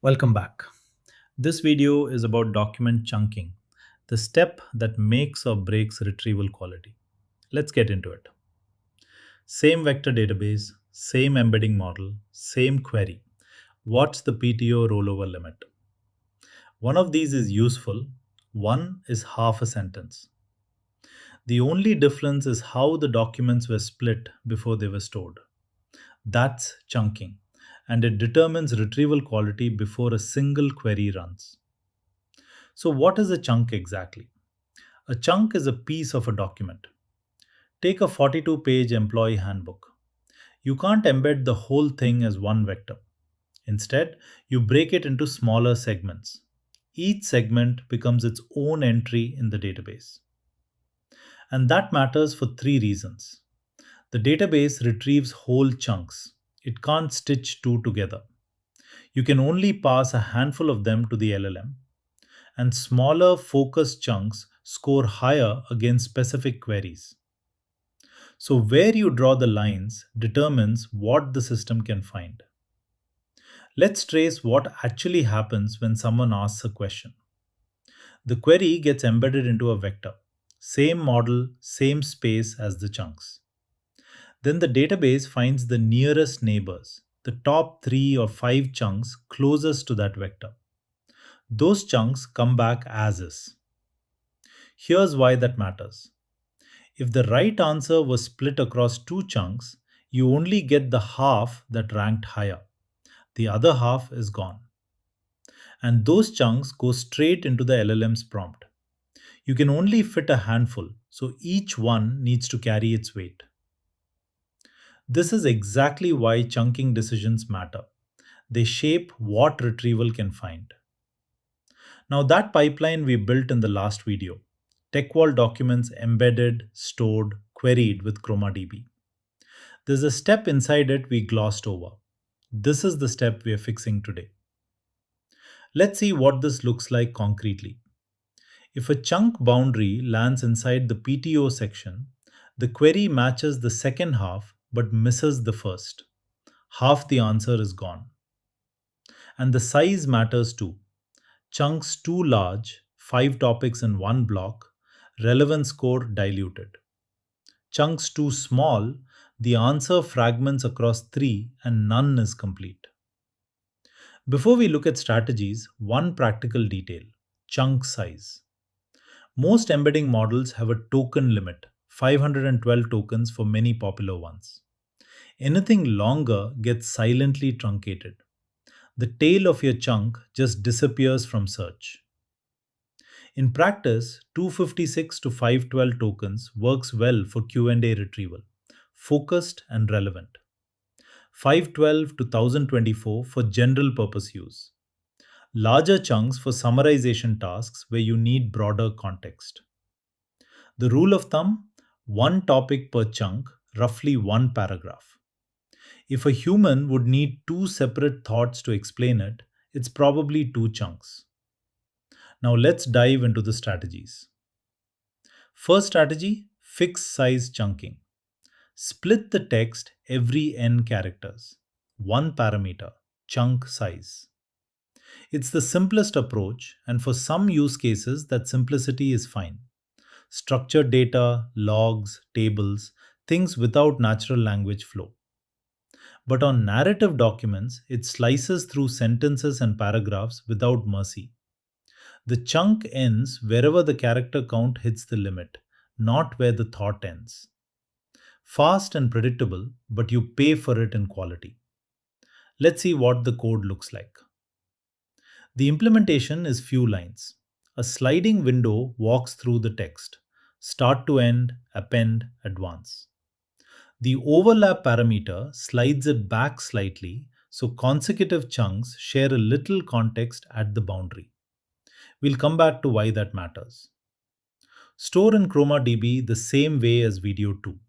Welcome back. This video is about document chunking, the step that makes or breaks retrieval quality. Let's get into it. Same vector database, same embedding model, same query. What's the PTO rollover limit? One of these is useful, one is half a sentence. The only difference is how the documents were split before they were stored. That's chunking, and it determines retrieval quality before a single query runs. So, what is a chunk exactly? A chunk is a piece of a document. Take a 42-page employee handbook. You can't embed the whole thing as one vector. Instead, you break it into smaller segments. Each segment becomes its own entry in the database. And that matters for three reasons. The database retrieves whole chunks. It can't stitch two together. You can only pass a handful of them to the LLM, and smaller focused chunks score higher against specific queries. So, where you draw the lines determines what the system can find. Let's trace what actually happens when someone asks a question. The query gets embedded into a vector, same model, same space as the chunks. Then the database finds the nearest neighbors, the top 3 or 5 chunks closest to that vector. Those chunks come back as is. Here's why that matters. If the right answer was split across two chunks, you only get the half that ranked higher. The other half is gone. And those chunks go straight into the LLM's prompt. You can only fit a handful, so each one needs to carry its weight. This is exactly why chunking decisions matter. They shape what retrieval can find. Now, that pipeline we built in the last video, TechWall documents embedded, stored, queried with ChromaDB. There's a step inside it we glossed over. This is the step we are fixing today. Let's see what this looks like concretely. If a chunk boundary lands inside the PTO section, the query matches the second half but misses the first. Half the answer is gone. And the size matters too. Chunks too large, 5 topics in one block, relevance score diluted. Chunks too small, the answer fragments across 3 and none is complete. Before we look at strategies, one practical detail: chunk size. Most embedding models have a token limit, 512 tokens for many popular ones. Anything longer gets silently truncated. The tail of your chunk just disappears from search. In practice, 256 to 512 tokens works well for Q&A retrieval, focused and relevant. 512 to 1024 for general purpose use. Larger chunks for summarization tasks where you need broader context. The rule of thumb: one topic per chunk, roughly one paragraph. If a human would need two separate thoughts to explain it, it's probably two chunks. Now let's dive into the strategies. First strategy: fixed size chunking. Split the text every n characters. One parameter, chunk size. It's the simplest approach, and for some use cases, that simplicity is fine. Structured data, logs, tables, things without natural language flow. But on narrative documents, it slices through sentences and paragraphs without mercy. The chunk ends wherever the character count hits the limit, not where the thought ends. Fast and predictable, but you pay for it in quality. Let's see what the code looks like. The implementation is few lines. A sliding window walks through the text, start to end, append, advance. The overlap parameter slides it back slightly so consecutive chunks share a little context at the boundary. We'll come back to why that matters. Store in ChromaDB the same way as video 2.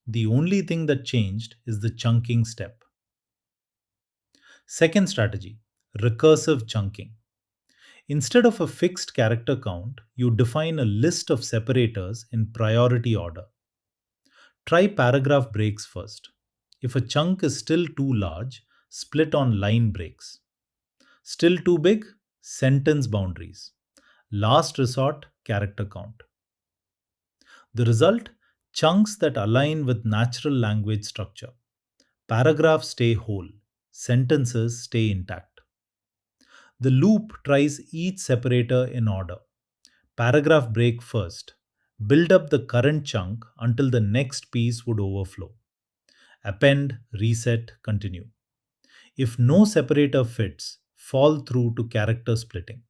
The only thing that changed is the chunking step. Second strategy: recursive chunking. Instead of a fixed character count, you define a list of separators in priority order. Try paragraph breaks first. If a chunk is still too large, split on line breaks. Still too big? Sentence boundaries. Last resort, character count. The result? Chunks that align with natural language structure. Paragraphs stay whole, sentences stay intact. The loop tries each separator in order. Paragraph break first. Build up the current chunk until the next piece would overflow. Append, reset, continue. If no separator fits, fall through to character splitting.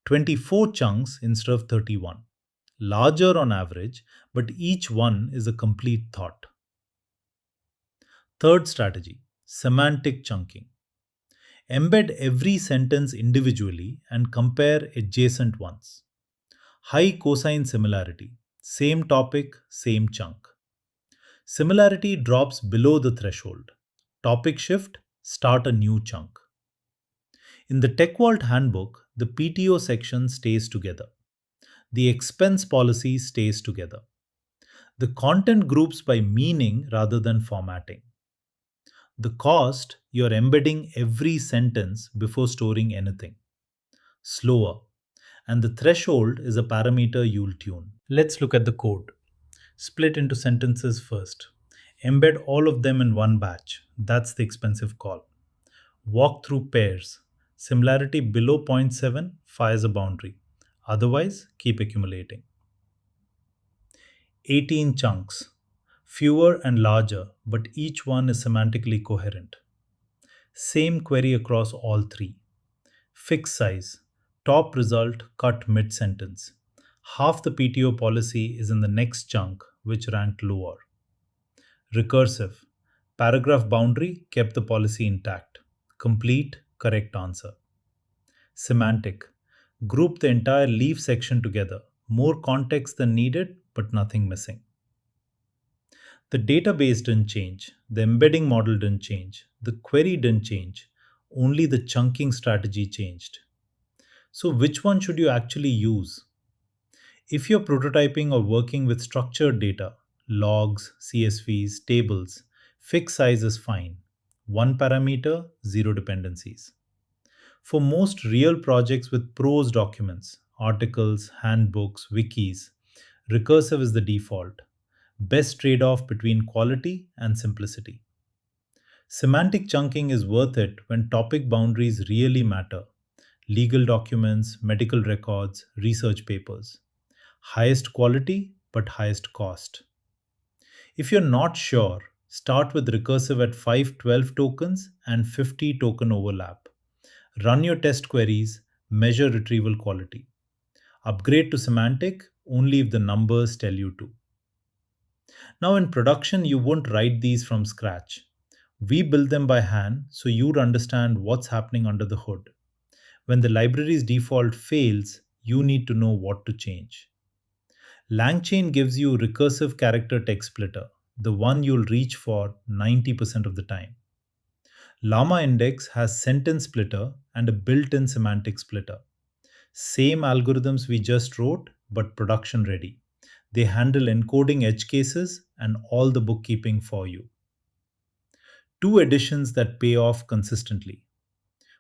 24 chunks instead of 31. Larger on average, but each one is a complete thought. Third strategy, semantic chunking. Embed every sentence individually and compare adjacent ones. High cosine similarity. Same topic, same chunk. Similarity drops below the threshold. Topic shift, start a new chunk. In the Tech Vault handbook, the PTO section stays together. The expense policy stays together. The content groups by meaning rather than formatting. The cost, you're embedding every sentence before storing anything. Slower. And the threshold is a parameter you'll tune. Let's look at the code. Split into sentences first. Embed all of them in one batch. That's the expensive call. Walk through pairs. Similarity below zero point 0.7 fires a boundary. Otherwise, keep accumulating. 18 chunks. Fewer and larger, but each one is semantically coherent. Same query across all three. Fixed size. Top result cut mid sentence. Half the PTO policy is in the next chunk, which ranked lower. Recursive. Paragraph boundary kept the policy intact. Complete, correct answer. Semantic. Group the entire leaf section together. More context than needed, but nothing missing. The database didn't change. The embedding model didn't change. The query didn't change. Only the chunking strategy changed. So, which one should you actually use? If you're prototyping or working with structured data, logs, CSVs, tables, fixed size is fine. One parameter, zero dependencies. For most real projects with prose documents, articles, handbooks, wikis, recursive is the default. Best trade off between quality and simplicity. Semantic chunking is worth it when topic boundaries really matter. Legal documents, medical records, research papers. Highest quality, but highest cost. If you're not sure, start with recursive at 512 tokens and 50 token overlap. Run your test queries, measure retrieval quality. Upgrade to semantic only if the numbers tell you to. Now, in production, you won't write these from scratch. We build them by hand so you'd understand what's happening under the hood. When the library's default fails, you need to know what to change. LangChain gives you recursive character text splitter, the one you'll reach for 90% of the time. Llama Index has sentence splitter and a built-in semantic splitter. Same algorithms we just wrote, but production ready. They handle encoding edge cases and all the bookkeeping for you. Two additions that pay off consistently.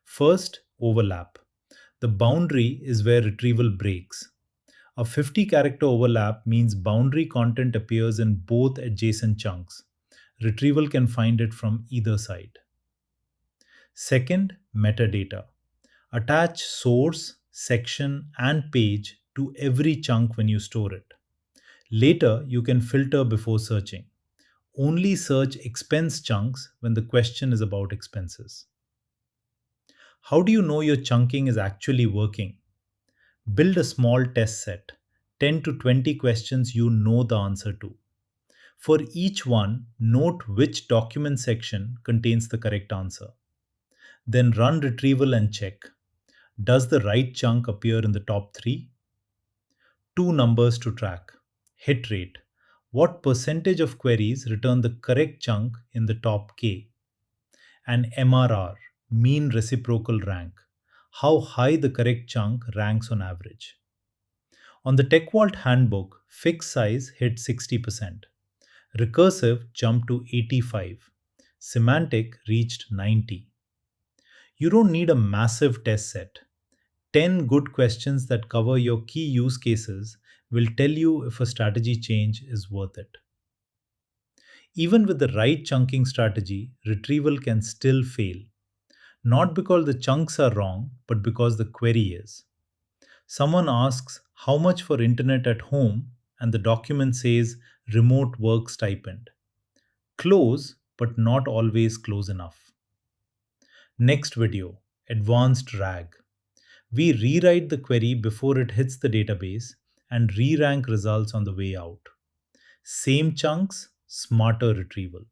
First, overlap. The boundary is where retrieval breaks. A 50 character overlap means boundary content appears in both adjacent chunks. Retrieval can find it from either side. Second, metadata. Attach source, section, and page to every chunk when you store it. Later, you can filter before searching. Only search expense chunks when the question is about expenses. How do you know your chunking is actually working? Build a small test set, 10 to 20 questions you know the answer to. For each one, note which document section contains the correct answer. Then run retrieval and check. Does the right chunk appear in the top 3? Two numbers to track. Hit rate. What percentage of queries return the correct chunk in the top K? And MRR, mean reciprocal rank. How high the correct chunk ranks on average. On the Tech Vault handbook, fixed size hit 60%. Recursive jumped to 85. Semantic reached 90. You don't need a massive test set. 10 good questions that cover your key use cases will tell you if a strategy change is worth it. Even with the right chunking strategy, retrieval can still fail. Not because the chunks are wrong, but because the query is. Someone asks how much for internet at home, and the document says remote work stipend. Close, but not always close enough. Next video, advanced RAG. We rewrite the query before it hits the database and re rank results on the way out. Same chunks, smarter retrieval.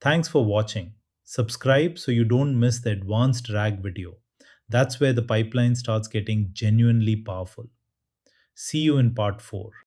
Thanks for watching. Subscribe so you don't miss the advanced RAG video. That's where the pipeline starts getting genuinely powerful. See you in part 4.